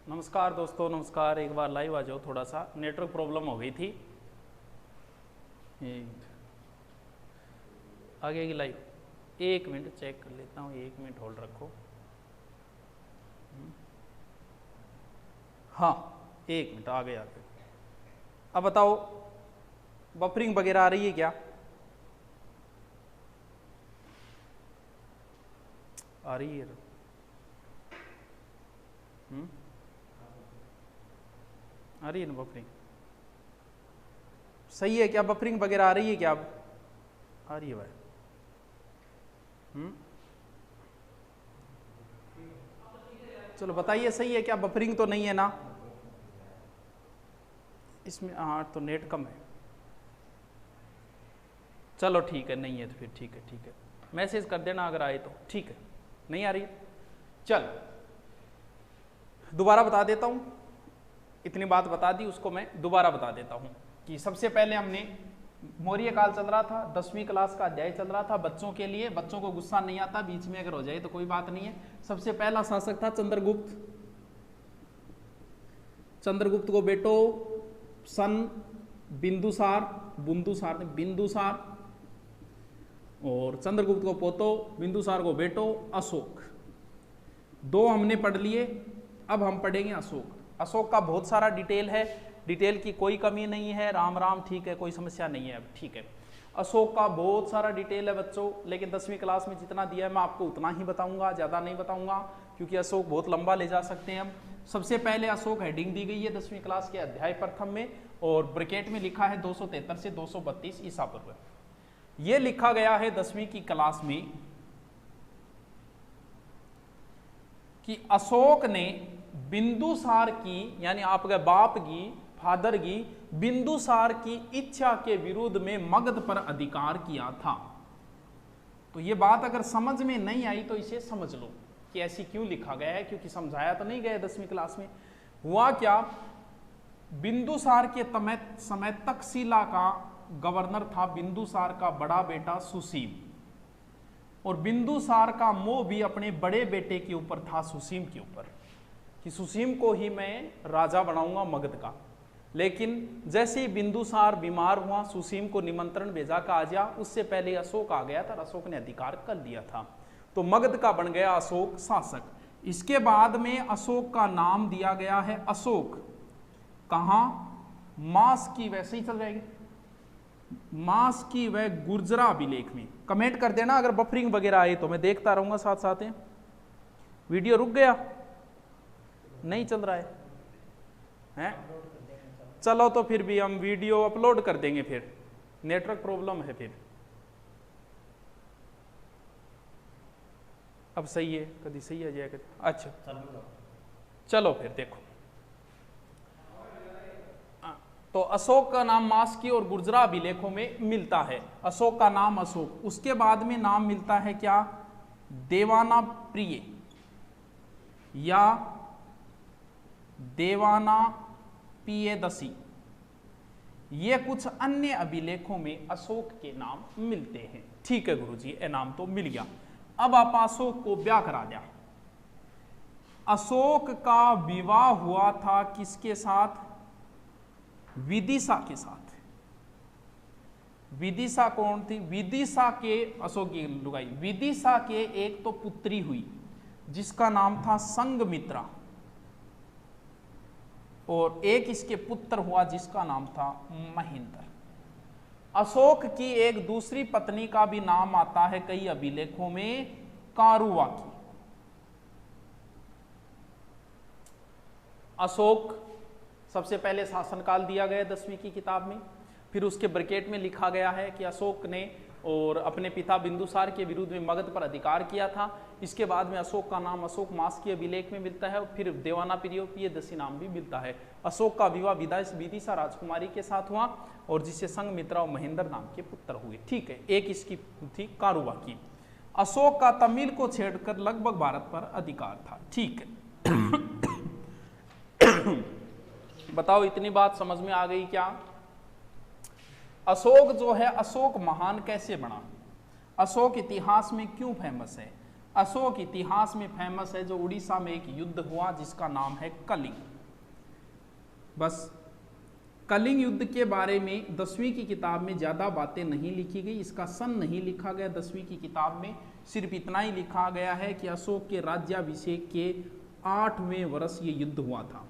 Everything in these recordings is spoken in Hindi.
नमस्कार दोस्तों, नमस्कार। एक बार लाइव आ जाओ, थोड़ा सा नेटवर्क प्रॉब्लम हो गई थी। आगे की लाइव 1 मिनट चेक कर लेता हूँ, 1 मिनट होल्ड रखो। हाँ 1 मिनट आ गए। अब बताओ, बफरिंग वगैरह आ रही है क्या? आ रही है? आ रही है ना बफरिंग? सही है क्या? बफरिंग वगैरह आ रही है क्या? अब आ रही है भाई? चलो बताइए, सही है क्या? बफरिंग तो नहीं है ना इसमें? हाँ तो नेट कम है। चलो ठीक है, नहीं है तो फिर ठीक है, मैसेज कर देना अगर आए तो। ठीक है, नहीं आ रही? चल दोबारा बता देता हूँ, इतनी बात बता दी, उसको मैं दोबारा बता देता हूँ कि सबसे पहले हमने मौर्य काल चल रहा था, 10वीं क्लास का अध्याय चल रहा था बच्चों के लिए। बच्चों को गुस्सा नहीं आता, बीच में अगर हो जाए तो कोई बात नहीं है। सबसे पहला शासक था चंद्रगुप्त। चंद्रगुप्त को बेटो सन बिंदुसार, और चंद्रगुप्त को पोतो, बिंदुसार को बेटो अशोक। 2 हमने पढ़ लिए। अब हम पढ़ेंगे अशोक। अशोक का बहुत सारा डिटेल है, डिटेल की कोई कमी नहीं है। राम राम, ठीक है, कोई समस्या नहीं है। अब ठीक है, अशोक का बहुत सारा डिटेल है बच्चों, लेकिन 10वीं क्लास में जितना दिया है मैं आपको उतना ही बताऊंगा, ज़्यादा नहीं बताऊंगा, क्योंकि अशोक बहुत लंबा ले जा सकते हैं हम। सबसे पहले अशोक हेडिंग दी गई है 10वीं क्लास के अध्याय प्रथम में, और ब्रैकेट में लिखा है 273 से 232 ईसा पूर्व। ये लिखा गया है 10वीं की क्लास में कि अशोक ने बिंदुसार की, यानी आपके बाप की, फादर की, बिंदुसार की इच्छा के विरुद्ध में मगध पर अधिकार किया था। तो ये बात अगर समझ में नहीं आई तो इसे समझ लो कि ऐसी क्यों लिखा गया है, क्योंकि समझाया तो नहीं गया 10वीं क्लास में। हुआ क्या, बिंदुसार के समय तक्षशिला का गवर्नर था बिंदुसार का बड़ा बेटा सुसीम, और बिंदुसार का मोह भी अपने बड़े बेटे के ऊपर था, सुसीम के ऊपर, कि सुसीम को ही मैं राजा बनाऊंगा मगध का। लेकिन जैसे ही बिंदुसार बीमार हुआ, सुसीम को निमंत्रण भेजा का आ जा, उससे पहले अशोक आ गया था, अशोक ने अधिकार कर लिया था, तो मगध का बन गया अशोक शासक। इसके बाद में अशोक का नाम दिया गया है अशोक। कहाँ? मास की, वैसे ही चल जाएगी, मास की व गुर्जरा अभिलेख में। कमेंट कर देना अगर बफरिंग वगैरह आए तो मैं देखता रहूंगा साथ साथ। वीडियो रुक गया, नहीं चल रहा है? चलो तो फिर भी हम वीडियो अपलोड कर देंगे, फिर नेटवर्क प्रॉब्लम है फिर। अब सही है, कभी सही आ जाएगा। अच्छा चलो फिर देखो, तो अशोक का नाम मास्की और गुर्जरा अभिलेखों में मिलता है, अशोक का नाम अशोक। उसके बाद में नाम मिलता है क्या? देवाना प्रिय या देवाना पियदसी। ये कुछ अन्य अभिलेखों में अशोक के नाम मिलते हैं। ठीक है गुरुजी, ये नाम तो मिल गया। अब आप अशोक को ब्याह करा दिया। अशोक का विवाह हुआ था किसके साथ? विदिशा के साथ। विदिशा कौन थी? विदिशा के, अशोक की लुगाई, विदिशा के एक तो पुत्री हुई जिसका नाम था संघमित्रा, और एक इसके पुत्र हुआ जिसका नाम था महेंद्र। अशोक की एक दूसरी पत्नी का भी नाम आता है कई अभिलेखों में, कारुवा की। अशोक सबसे पहले शासनकाल दिया गया 10वीं की किताब में, फिर उसके ब्रैकेट में लिखा गया है कि अशोक ने और अपने पिता बिंदुसार के विरुद्ध में मगध पर अधिकार किया था। इसके बाद में अशोक का नाम अशोक मास के अभिलेख में मिलता है, और फिर देवाना पियदसी नाम भी मिलता है। अशोक का विवाह विदिशा राजकुमारी के साथ हुआ, और जिससे संघमित्रा और महेंद्र नाम के पुत्र हुए। ठीक है, एक इसकी थी कारुवा की। अशोक का तमिल को छेड़कर लगभग भारत पर अधिकार था। ठीक है बताओ, इतनी बात समझ में आ गई क्या? अशोक जो है, अशोक महान कैसे बना? अशोक इतिहास में क्यों फेमस है? अशोक इतिहास में फेमस है, जो उड़ीसा में एक युद्ध हुआ जिसका नाम है कलिंग। बस कलिंग युद्ध के बारे में 10वीं की किताब में ज़्यादा बातें नहीं लिखी गई, इसका सन नहीं लिखा गया 10वीं की किताब में, सिर्फ इतना ही लिखा गया है कि अशोक के राज्याभिषेक के 8वें वर्ष ये युद्ध हुआ था।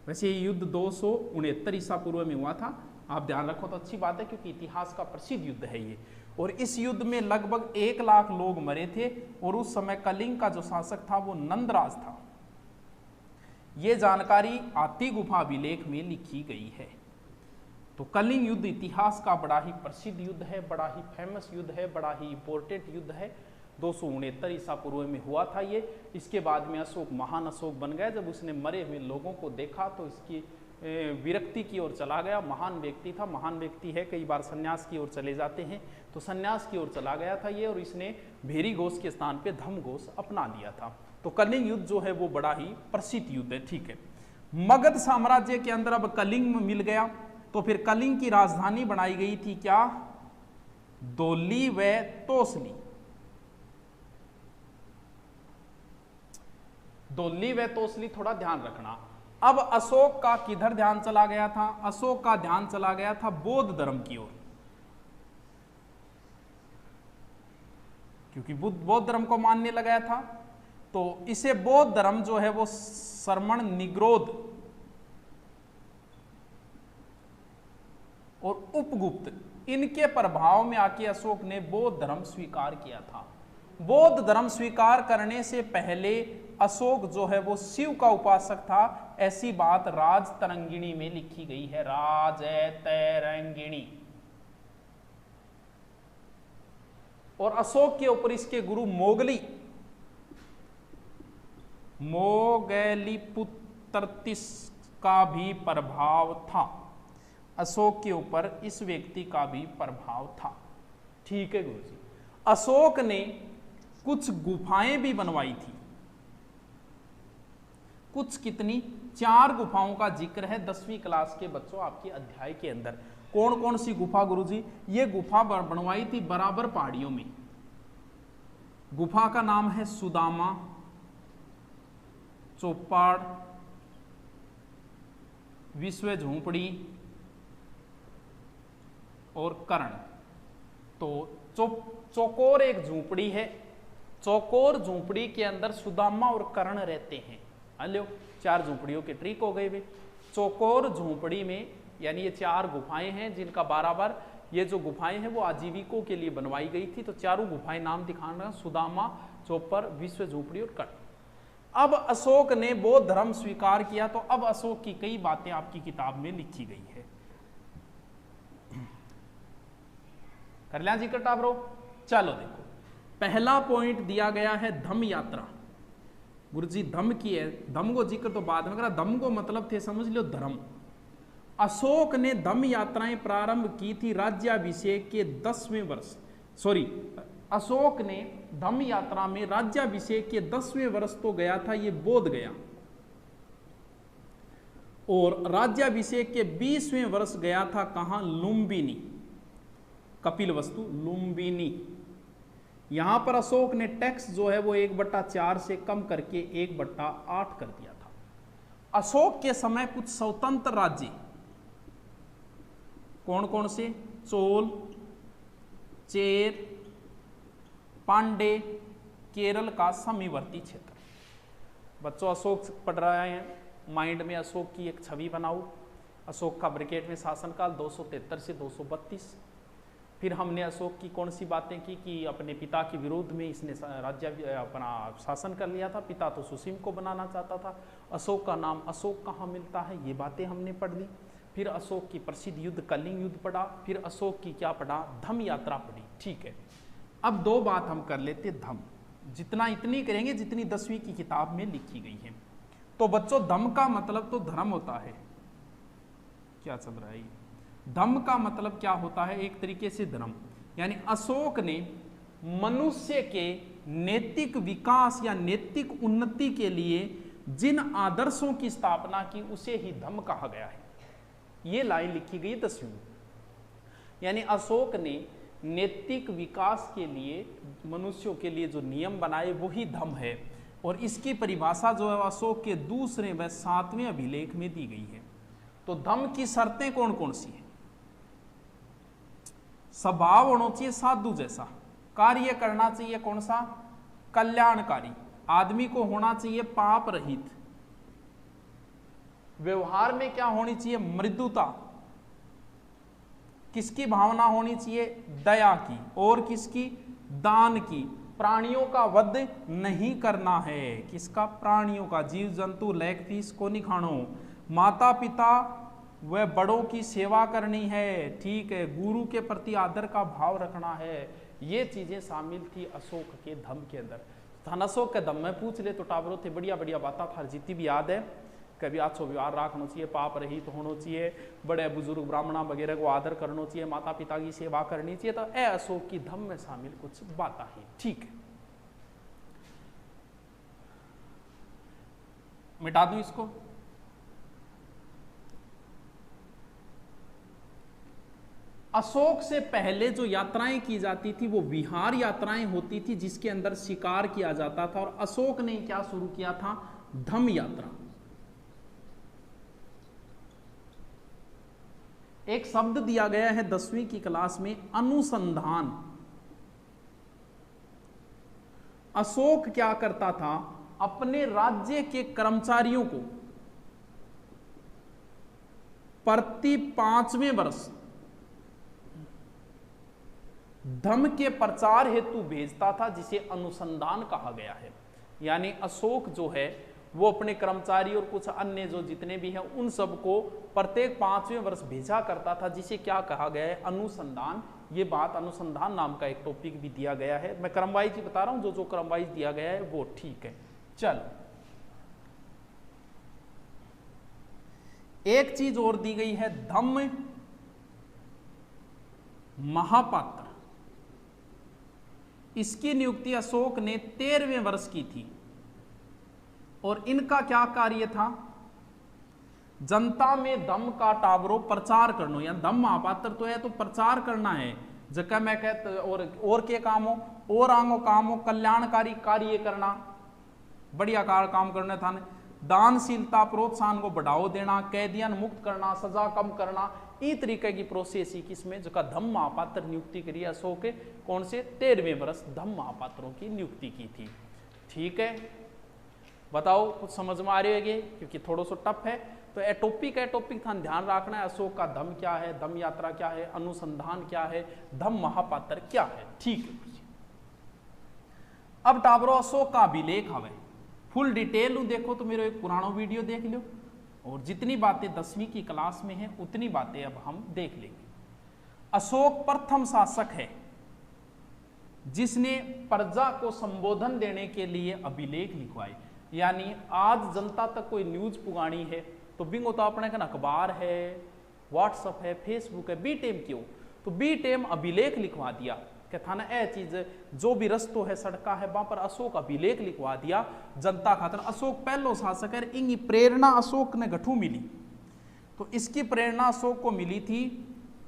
वैसे ये युद्ध 269 ईसा पूर्व में हुआ था, आप ध्यान रखो तो अच्छी बात है, क्योंकि इतिहास का प्रसिद्ध युद्ध है ये। और इस युद्ध में लगभग 1 लाख लोग मरे थे, और उस समय कलिंग का जो शासक था वो नंदराज था। ये जानकारी आती गुफा अभिलेख में लिखी गई है। तो कलिंग युद्ध इतिहास का बड़ा ही प्रसिद्ध युद्ध है, बड़ा ही फेमस युद्ध है, बड़ा ही इंपॉर्टेंट युद्ध है। 269 ईसा पूर्व में हुआ था ये। इसके बाद में अशोक महान अशोक बन गया। जब उसने मरे हुए लोगों को देखा तो इसकी विरक्ति की ओर चला गया। महान व्यक्ति था, महान व्यक्ति है, कई बार संन्यास की ओर चले जाते हैं, तो संन्यास की ओर चला गया था ये, और इसने भेरी घोष के स्थान पे धम घोष अपना लिया था। तो कलिंग युद्ध जो है वो बड़ा ही प्रसिद्ध युद्ध है। ठीक है, मगध साम्राज्य के अंदर अब कलिंग मिल गया, तो फिर कलिंग की राजधानी बनाई गई थी क्या? दोली व तोसली। दोली व तोसली, थोड़ा ध्यान रखना। अब अशोक का किधर ध्यान चला गया था? अशोक का ध्यान चला गया था बौद्ध धर्म की ओर, क्योंकि बुद्ध बौद्ध धर्म को मानने लगा था। तो इसे बौद्ध धर्म जो है वो श्रमण, निग्रोध और उपगुप्त, इनके प्रभाव में आके अशोक ने बौद्ध धर्म स्वीकार किया था। बौद्ध धर्म स्वीकार करने से पहले अशोक जो है वो शिव का उपासक था, ऐसी बात राजतरंगिणी में लिखी गई है। राजतरंगिणी। और अशोक के ऊपर इसके गुरु मोगलीपुत्रतिस का भी प्रभाव था। अशोक के ऊपर इस व्यक्ति का भी प्रभाव था। ठीक है गुरुजी। अशोक ने कुछ गुफाएं भी बनवाई थी। कुछ कितनी? 4 गुफाओं का जिक्र है 10वीं क्लास के बच्चों आपके अध्याय के अंदर। कौन कौन सी गुफा गुरुजी? ये गुफा बनवाई थी बराबर पहाड़ियों में। गुफा का नाम है सुदामा, चौपाड़, विश्व झोंपड़ी और कर्ण। तो चौकोर एक झोंपड़ी है। चौकोर झोंपड़ी के अंदर सुदामा और कर्ण रहते हैं। हेलो, 4 झोंपड़ियों के ट्रिक हो गए वे। चौकोर झोंपड़ी में यानी ये 4 गुफाएं हैं, जिनका बराबर ये जो गुफाएं हैं वो आजीविकों के लिए बनवाई गई थी। तो चारों गुफाएं नाम दिखाना, सुदामा, चौपर, विश्व झोंपड़ी और कर्ण। अब अशोक ने बौद्ध धर्म स्वीकार किया, तो अब अशोक की कई बातें आपकी किताब में लिखी गई है। कर लिया जी कटा ब्रो? चलो देखो, पहला पॉइंट दिया गया है धम्म यात्रा। गुरुजी धम्म की है, धम्म को जिक्र तो बाद में करा। धम्म को मतलब थे, समझ लो, धर्म। अशोक ने धम्म यात्राएं प्रारंभ की थी राज्याभिषेक के 10वें वर्ष। अशोक ने धम्म यात्रा में राज्याभिषेक के 10वें वर्ष तो गया था, ये बोध गया। और राज्याभिषेक के 20वें वर्ष गया था कहां? लुम्बिनी, कपिलवस्तु, लुम्बिनी। यहां पर अशोक ने टैक्स जो है वो 1/4 से कम करके 1/8 कर दिया था। अशोक के समय कुछ स्वतंत्र राज्य कौन कौन से? चोल, चेर, पांडे, केरल का समीवर्ती क्षेत्र। बच्चों अशोक पढ़ रहे हैं, माइंड में अशोक की एक छवि बनाओ। अशोक का ब्रैकेट में शासनकाल 273 से 232। फिर हमने अशोक की कौन सी बातें की कि अपने पिता के विरोध में इसने राज्य अपना शासन कर लिया था। पिता तो सुसीम को बनाना चाहता था। अशोक का नाम अशोक कहाँ मिलता है, ये बातें हमने पढ़ ली। फिर अशोक की प्रसिद्ध युद्ध कलिंग युद्ध पढ़ा। फिर अशोक की क्या पढ़ा? धम्म यात्रा पढ़ी। ठीक है, अब 2 बात हम कर लेते धम्म। जितना इतनी करेंगे जितनी 10वीं की किताब में लिखी गई है। तो बच्चों धम्म का मतलब तो धर्म होता है। क्या चल रहा है? धम्म का मतलब क्या होता है? एक तरीके से धर्म। यानी अशोक ने मनुष्य के नैतिक विकास या नैतिक उन्नति के लिए जिन आदर्शों की स्थापना की उसे ही धम्म कहा गया है। ये लाइन लिखी गई 10वीं। यानी अशोक ने नैतिक विकास के लिए मनुष्यों के लिए जो नियम बनाए वही धम्म है। और इसकी परिभाषा जो है अशोक के दूसरे व 7वें अभिलेख में दी गई है। तो धम्म की शर्तें कौन कौन सी है? स्वभाव होना चाहिए साधु जैसा, कार्य करना चाहिए कौन सा? कल्याणकारी, आदमी को होना चाहिए पाप रहित, व्यवहार में क्या होनी चाहिए? मृदुता, किसकी भावना होनी चाहिए? दया की, और किसकी? दान की, प्राणियों का वध नहीं करना है, किसका? प्राणियों का, जीव जंतु लैक फीस को नहीं खानो, माता पिता व बड़ों की सेवा करनी है, ठीक है, गुरु के प्रति आदर का भाव रखना है। ये चीजें शामिल थी अशोक के धम्म के अंदर। थाना अशोक के धम्म में पूछ ले तो टावरों थे बढ़िया बढ़िया बातें थार जितनी भी याद है। कभी अच्छो व्यवहार रखना चाहिए, पाप रहित होना चाहिए, बड़े बुजुर्ग ब्राह्मणा वगैरह को आदर करना चाहिए, माता पिता की सेवा करनी चाहिए। तो ए अशोक की धम्म में शामिल कुछ बातें ही, ठीक है। मिटा दूं इसको। अशोक से पहले जो यात्राएं की जाती थी वो विहार यात्राएं होती थी, जिसके अंदर शिकार किया जाता था। और अशोक ने क्या शुरू किया था? धम्म यात्रा। एक शब्द दिया गया है 10वीं की क्लास में, अनुसंधान। अशोक क्या करता था? अपने राज्य के कर्मचारियों को प्रति 5वें वर्ष धम्म के प्रचार हेतु भेजता था, जिसे अनुसंधान कहा गया है। यानी अशोक जो है वो अपने कर्मचारी और कुछ अन्य जो जितने भी हैं उन सबको प्रत्येक 5वें वर्ष भेजा करता था, जिसे क्या कहा गया है? अनुसंधान। ये बात अनुसंधान नाम का एक टॉपिक भी दिया गया है। मैं क्रम वाइज ही बता रहा हूं, जो जो क्रम वाइज दिया गया है वो ठीक है। चल, एक चीज और दी गई है, धम्म महापात्र। इसकी नियुक्ति अशोक ने 13वें वर्ष की थी। और इनका क्या कार्य था? जनता में धम्म का टावरो प्रचार करना। या धम्म महापात्र तो है तो प्रचार करना है। जगह मैं कहता और के काम हो, और आंगो काम हो, कल्याणकारी कार्य करना, बढ़िया काम करने था। दानशीलता, प्रोत्साहन को बढ़ावा देना, कैदियन मुक्त करना, सजा कम करना, ई तरीके की प्रोसेस ही किसमें? जो का धम्म महापात्र नियुक्ति करी अशोक के। कौन से? 13वें वर्ष धम्म महापात्रों की नियुक्ति की थी। ठीक है, बताओ कुछ समझ में आ रही है? क्योंकि थोड़ा सा टफ है तो ए टॉपिक था, ध्यान रखना है। अशोक का धम्म क्या है, धम्म यात्रा क्या है, अनुसंधान क्या है, धम्म महापात्र क्या है। ठीक है, अब टाबरो अशोक का अभिलेख हवे फुल डिटेल देखो तो मेरे एक पुराना वीडियो देख लो, और जितनी बातें 10वीं की क्लास में है उतनी बातें अब हम देख लेंगे। अशोक प्रथम शासक है जिसने प्रजा को संबोधन देने के लिए अभिलेख लिखवाए। यानी आज जनता तक कोई न्यूज पुगानी है तो बिंगो तो अपने का अखबार है, व्हाट्सअप है, फेसबुक है, बी टेम क्यों? तो बी टेम अभिलेख लिखवा दिया कि थाना ए चीज जो भी रस्तो है, सड़का है, वहां पर अशोक अभिलेख लिखवा दिया जनता खातर। अशोक पहलो शासक है, इनकी प्रेरणा अशोक ने गठू मिली। तो इसकी प्रेरणा अशोक को मिली थी,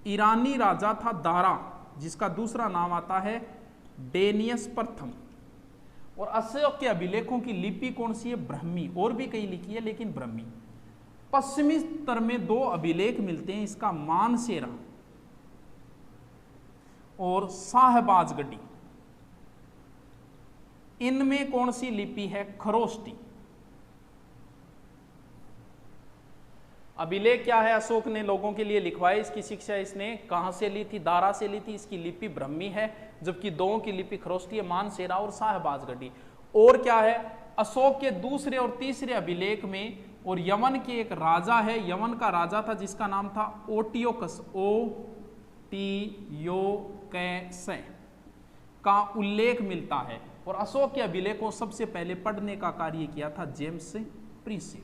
ईरानी राजा था दारा, जिसका दूसरा नाम आता है डेनियस प्रथम। और अशोक के अभिलेखों की लिपि कौन सी है? ब्राह्मी। और भी कई लिखी है लेकिन ब्राह्मी। पश्चिमी स्तर में 2 अभिलेख मिलते हैं, इसका मानसेरा और शाहबाजगढ़ी। इनमें कौन सी लिपि है? खरोष्टी। अभिलेख क्या है? अशोक ने लोगों के लिए लिखवाए। इसकी शिक्षा इसने कहां से ली थी? दारा से ली थी। इसकी लिपि ब्राह्मी है, जबकि दोनों की लिपि खरोष्टी है, मानसेरा और शाहबाजगढ़ी। और क्या है? अशोक के दूसरे और तीसरे अभिलेख में, और यमन के एक राजा है, यमन का राजा था जिसका नाम था ओटियोकस, ओटियोकस का उल्लेख मिलता है। और अशोक के अभिलेख को सबसे पहले पढ़ने का कार्य किया था जेम्स प्रीसे।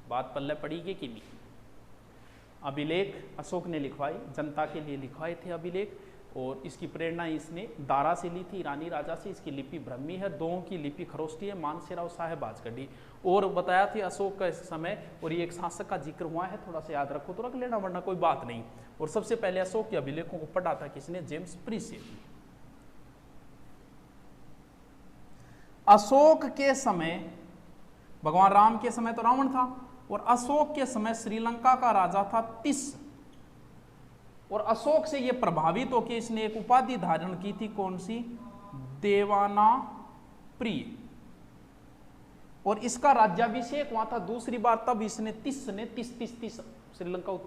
बात पल्ले पड़ेगी कि नहीं? अभिलेख अशोक ने लिखवाए, जनता के लिए लिखवाए थे अभिलेख। और इसकी प्रेरणा इसने दारा से ली थी, ईरानी राजा से। इसकी लिपि ब्रह्मी है, दोहों की लिपि खरोष्टी है, मानसेरा और साहेबाज गढ़ी। और बताया थी अशोक का इस समय, और ये एक शासक का जिक्र हुआ है, थोड़ा सा याद रखो तो रख लेना, वरना कोई बात नहीं। और सबसे पहले अशोक के अभिलेखों को पढ़ा था किसने? James preset. अशोक के समय, भगवान राम के समय तो रावण था, और अशोक के समय श्रीलंका का राजा था तिस। और अशोक से यह प्रभावित होकर इसने एक उपाधि धारण की थी, कौन सी? देवाना प्रिय। और इसका राज्याभिषेक हुआ था दूसरी बार, तब इसने तिस श्रीलंका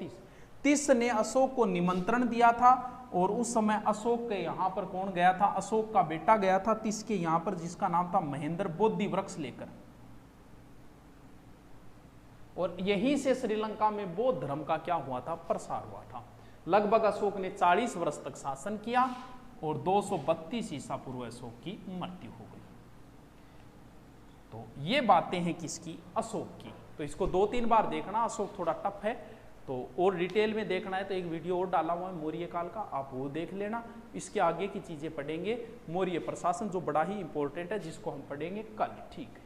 तिस ने अशोक को निमंत्रण दिया था। और उस समय अशोक के यहां पर कौन गया था? अशोक का बेटा गया था तिस के यहां पर, जिसका नाम था महेंद्र, बोधि वृक्ष लेकर। और यहीं से श्रीलंका में बौद्ध धर्म का क्या हुआ था? प्रसार हुआ था। लगभग अशोक ने 40 वर्ष तक शासन किया, और 232 ईसा पूर्व अशोक की मृत्यु हो गई। तो ये बातें हैं किसकी? अशोक की। तो इसको 2-3 बार देखना, अशोक थोड़ा टफ है, तो और डिटेल में देखना है तो एक वीडियो और डाला हुआ है मौर्य काल का, आप वो देख लेना। इसके आगे की चीजें पढ़ेंगे, मौर्य प्रशासन जो बड़ा ही इंपॉर्टेंट है, जिसको हम पढ़ेंगे कल। ठीक है।